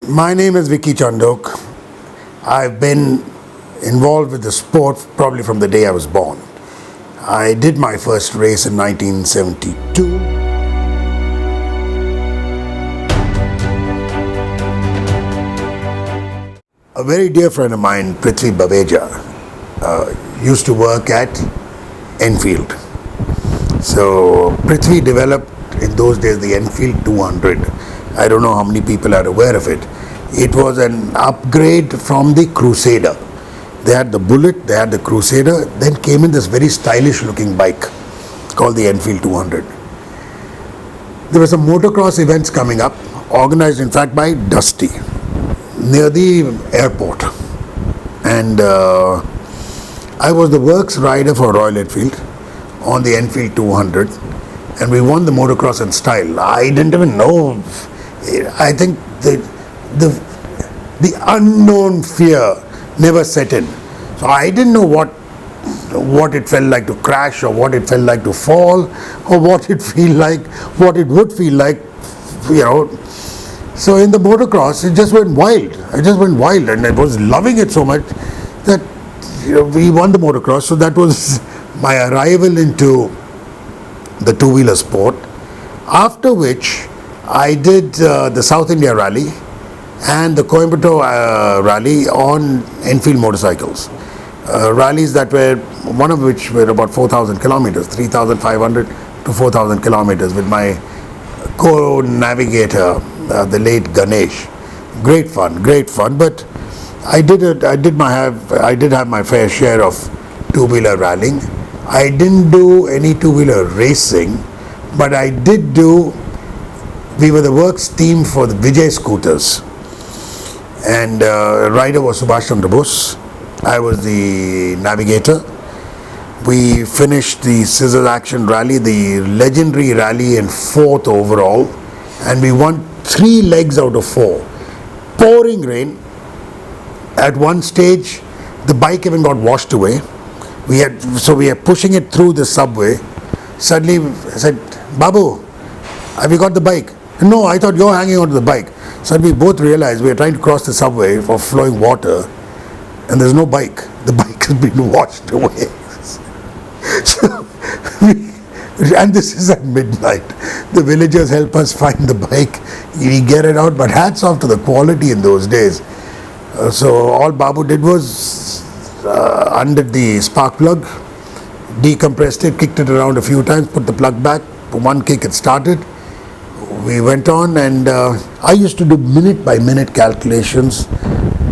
My name is Vicky Chandok. I've been involved with the sport probably from the day I was born. I did my first race in 1972. A very dear friend of mine, Prithvi Baveja, used to work at Enfield. So Prithvi developed in those days the Enfield 200. I don't know how many people are aware of it. It was an upgrade from the Crusader. They had the Bullet, they had the Crusader, then came in this very stylish looking bike called the Enfield 200. There were some motocross events coming up, organized in fact by Dusty, near the airport. And I was the works rider for Royal Enfield on the Enfield 200, and we won the motocross in style. I didn't even know. I think the unknown fear never set in. So I didn't know what it felt like to crash, or what it felt like to fall, or what it would feel like, you know. So in the motocross, it just went wild. And I was loving it so much that we won the motocross. So that was my arrival into the two-wheeler sport. After which, I did the South India Rally and the Coimbatore Rally on Enfield motorcycles. Rallies that were, one of which were about 4,000 kilometers, 3,500 to 4,000 kilometers, with my co-navigator, the late Ganesh. Great fun. But I did have my fair share of two-wheeler rallying. I didn't do any two-wheeler racing, but we were the works team for the Vijay scooters, and rider was Subhash Chandra Bose. I was the navigator. We finished the Scissors Action Rally, the legendary rally, in 4th overall, and we won 3 legs out of 4. Pouring rain. At one stage, the bike even got washed away. We are pushing it through the subway. Suddenly, I said, "Babu, have you got the bike?" "No, I thought you're hanging onto the bike." So we both realized we are trying to cross the subway for flowing water, and there's no bike. The bike has been washed away. And this is at midnight. The villagers help us find the bike. We get it out, but hats off to the quality in those days. So all Babu did was undid the spark plug, decompressed it, kicked it around a few times, put the plug back. One kick, it started. We went on, and I used to do minute by minute calculations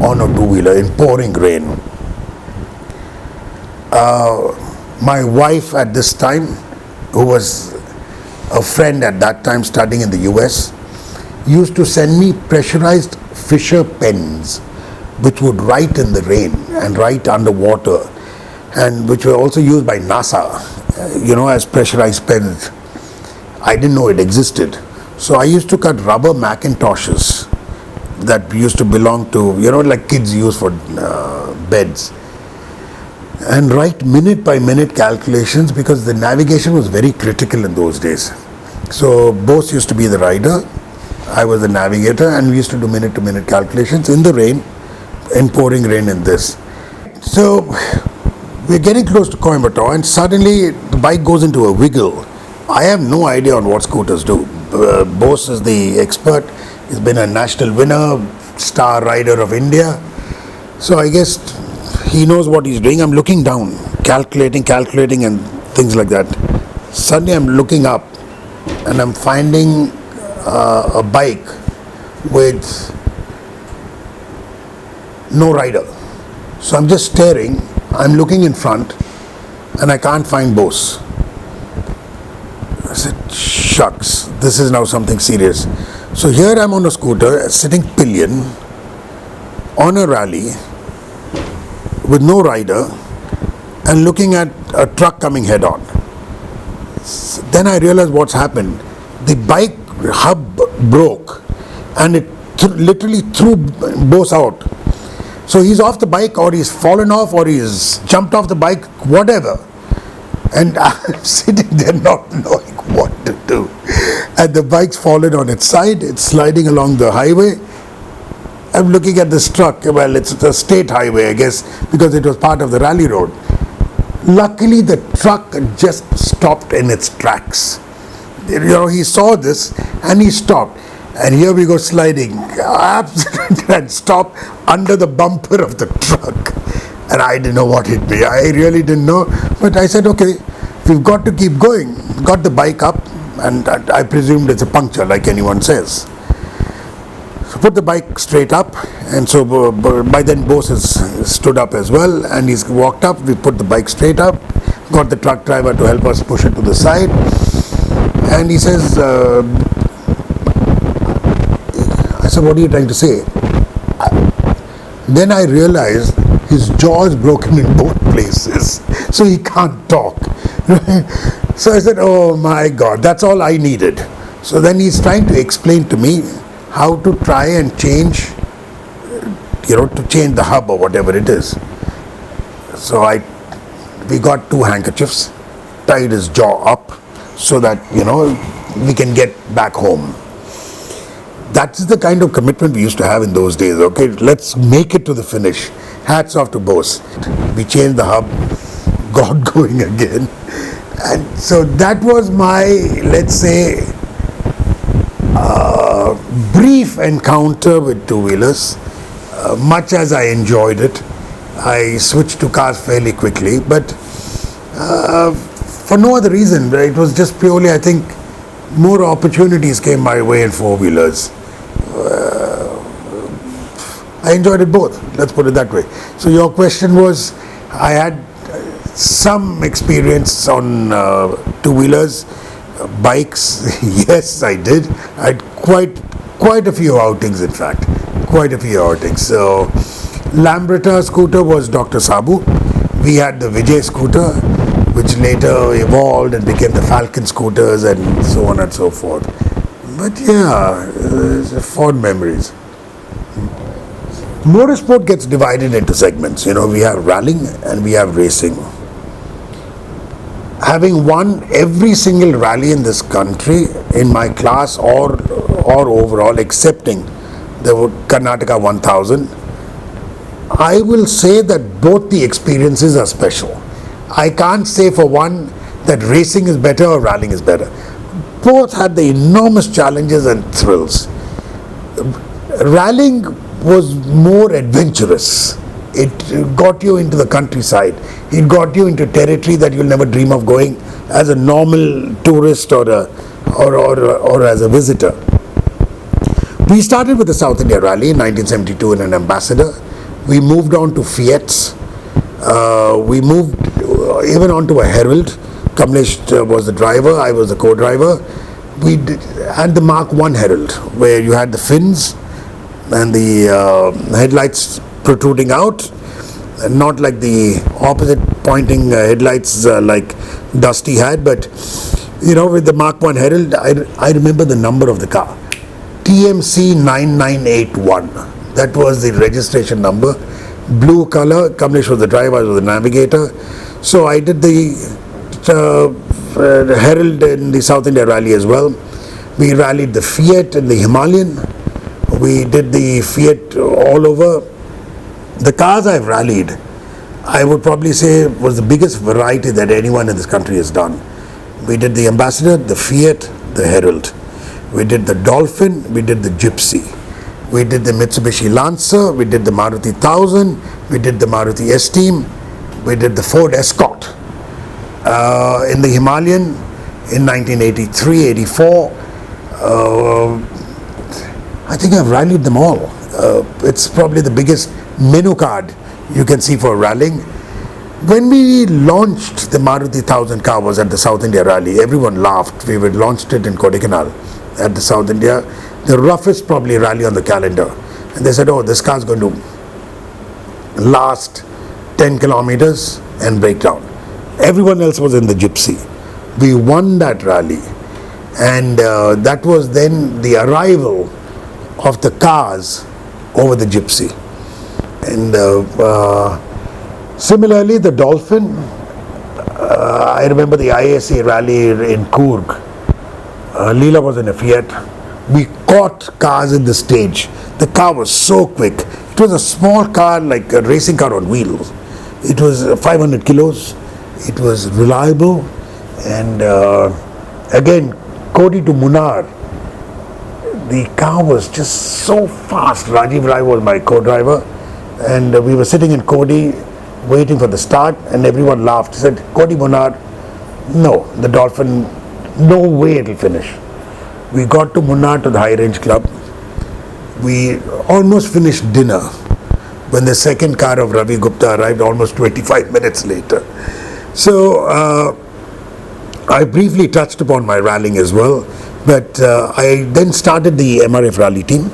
on a two-wheeler in pouring rain. My wife at this time, who was a friend at that time studying in the US, used to send me pressurized Fisher pens, which would write in the rain and write underwater, and which were also used by NASA, as pressurized pens. I didn't know it existed. So I used to cut rubber Macintoshes that used to belong to, like kids use for beds, and write minute by minute calculations, because the navigation was very critical in those days. So Bose used to be the rider, I was the navigator, and we used to do minute to minute calculations in the rain, in pouring rain in this. So we're getting close to Coimbatore, and suddenly the bike goes into a wiggle. I have no idea on what scooters do. Bose is the expert. He's been a national winner, star rider of India. So I guess he knows what he's doing. I'm looking down, calculating and things like that. Suddenly I'm looking up, and I'm finding a bike with no rider. So I'm just staring. I'm looking in front, and I can't find Bose. I said, shucks, this is now something serious. So here I'm on a scooter, sitting pillion, on a rally, with no rider, and looking at a truck coming head on. Then I realized what's happened. The bike hub broke, and it literally threw Bose out. So he's off the bike, or he's fallen off, or he's jumped off the bike, whatever. And I'm sitting there not knowing what to do. And the bike's fallen on its side, it's sliding along the highway. I'm looking at this truck. Well, it's a state highway, I guess, because it was part of the rally road. Luckily, the truck just stopped in its tracks. He saw this and he stopped. And here we go sliding, and stopped under the bumper of the truck. And I didn't know what hit me. I really didn't know. But I said, okay, we've got to keep going. Got the bike up, and I presumed it's a puncture, like anyone says. So put the bike straight up, and so by then Bose has stood up as well, and he's walked up. We put the bike straight up, got the truck driver to help us push it to the side, and he says, I said, what are you trying to say? Then I realized his jaw is broken in both places, so he can't talk. So I said, oh my God, that's all I needed. So then he's trying to explain to me how to try and change, to change the hub or whatever it is. So we got 2 handkerchiefs, tied his jaw up so that, we can get back home. That's the kind of commitment we used to have in those days. Okay, let's make it to the finish. Hats off to Bose. We changed the hub, got going again. And so that was my, let's say, brief encounter with two-wheelers. Much as I enjoyed it, I switched to cars fairly quickly, but for no other reason. It was just purely, I think, more opportunities came my way in four-wheelers. I enjoyed it both, let's put it that way. So your question was, I had some experience on two-wheelers, bikes. Yes, I did. I had quite a few outings, in fact, quite a few outings. So Lambretta scooter was Dr. Sabu. We had the Vijay scooter, which later evolved and became the Falcon scooters and so on and so forth. But yeah, fond memories. Motorsport gets divided into segments. We have rallying and we have racing. Having won every single rally in this country in my class or overall, excepting the Karnataka 1000, I will say that both the experiences are special. I can't say for one that racing is better or rallying is better. Both had the enormous challenges and thrills. Rallying was more adventurous. It got you into the countryside. It got you into territory that you'll never dream of going as a normal tourist or as a visitor. We started with the South India Rally in 1972 in an Ambassador. We moved on to Fiats. We moved even on to a Herald. Kamlesh was the driver, I was the co-driver. We had the Mark I Herald, where you had the fins and the headlights protruding out, not like the opposite pointing headlights like Dusty had, but with the Mark I Herald, I remember the number of the car, TMC 9981. That was the registration number. Blue color. Kamlesh was the driver, I was the navigator. So I did the Herald in the South India Rally as well. We rallied the Fiat and the Himalayan. We did the Fiat all over. The cars I've rallied, I would probably say, was the biggest variety that anyone in this country has done. We did the Ambassador, the Fiat, the Herald. We did the Dolphin, we did the Gypsy. We did the Mitsubishi Lancer, we did the Maruti 1000, we did the Maruti S-Team, we did the Ford Escort. In the Himalayan in 1983, 84, I think I've rallied them all. It's probably the biggest menu card you can see for rallying. When we launched the Maruti 1000 car was at the South India Rally, everyone laughed. We had launched it in Kodaikanal at the South India, the roughest probably rally on the calendar. And they said, oh, this car's going to last 10 kilometers and break down. Everyone else was in the Gypsy. We won that rally, and that was then the arrival of the cars over the Gypsy. And similarly, the Dolphin, I remember the IAC rally in Coorg. Leela was in a Fiat, We caught cars in the stage. The car was so quick. It was a small car, like a racing car on wheels. It was 500 kilos. It was reliable. And again, Kodi to Munnar, the car was just so fast. Rajiv Rai was my co-driver. And we were sitting in Kodi waiting for the start, and everyone laughed. He said, Kodi Munnar, no, the Dolphin, no way it'll finish. We got to Munnar, to the High Range Club. We almost finished dinner when the second car of Ravi Gupta arrived almost 25 minutes later. So I briefly touched upon my rallying as well, but I then started the MRF rally team.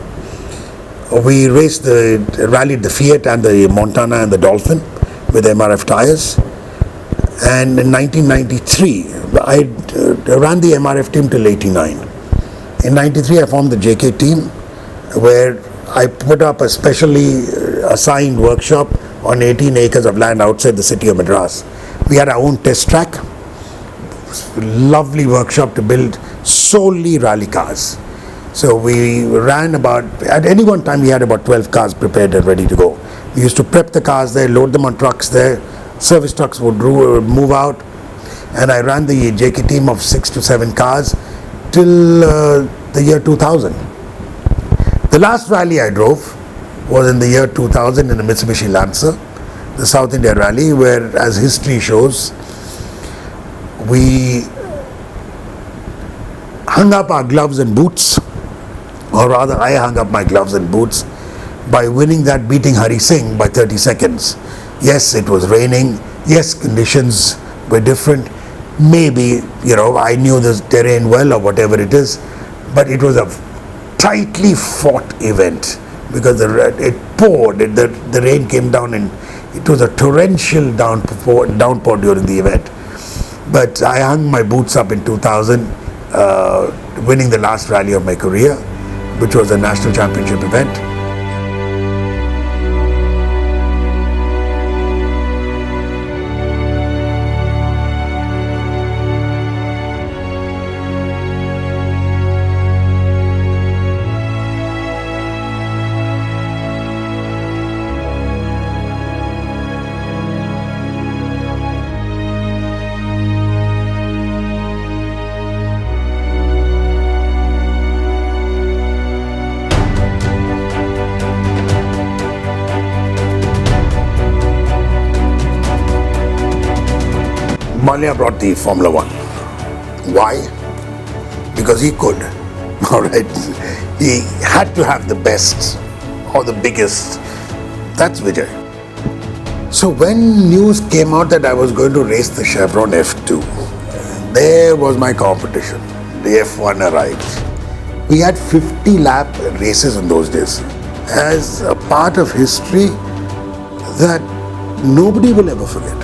We rallied the Fiat and the Montana and the Dolphin with MRF tires. And in 1993, I ran the MRF team till 89. In 93, I formed the JK team, where I put up a specially assigned workshop on 18 acres of land outside the city of Madras. We had our own test track, lovely workshop to build solely rally cars. So we ran at any one time we had about 12 cars prepared and ready to go. We used to prep the cars there, load them on trucks there, service trucks would move out, and I ran the JK team of 6 to 7 cars till the year 2000. The last rally I drove was in the year 2000 in the Mitsubishi Lancer, the South India Rally, where, as history shows, we hung up our gloves and boots, or rather I hung up my gloves and boots by winning that, beating Hari Singh by 30 seconds. Yes, it was raining. Yes, conditions were different. Maybe, I knew this terrain well or whatever it is, but it was a tightly fought event because it poured, the rain came down, and it was a torrential downpour during the event. But I hung my boots up in 2000, winning the last rally of my career, which was a national championship event. Malia brought the Formula One. Why? Because he could. All right. He had to have the best or the biggest. That's Vijay. So when news came out that I was going to race the Chevron F2, there was my competition. The F1 arrived. We had 50 lap races in those days as a part of history that nobody will ever forget.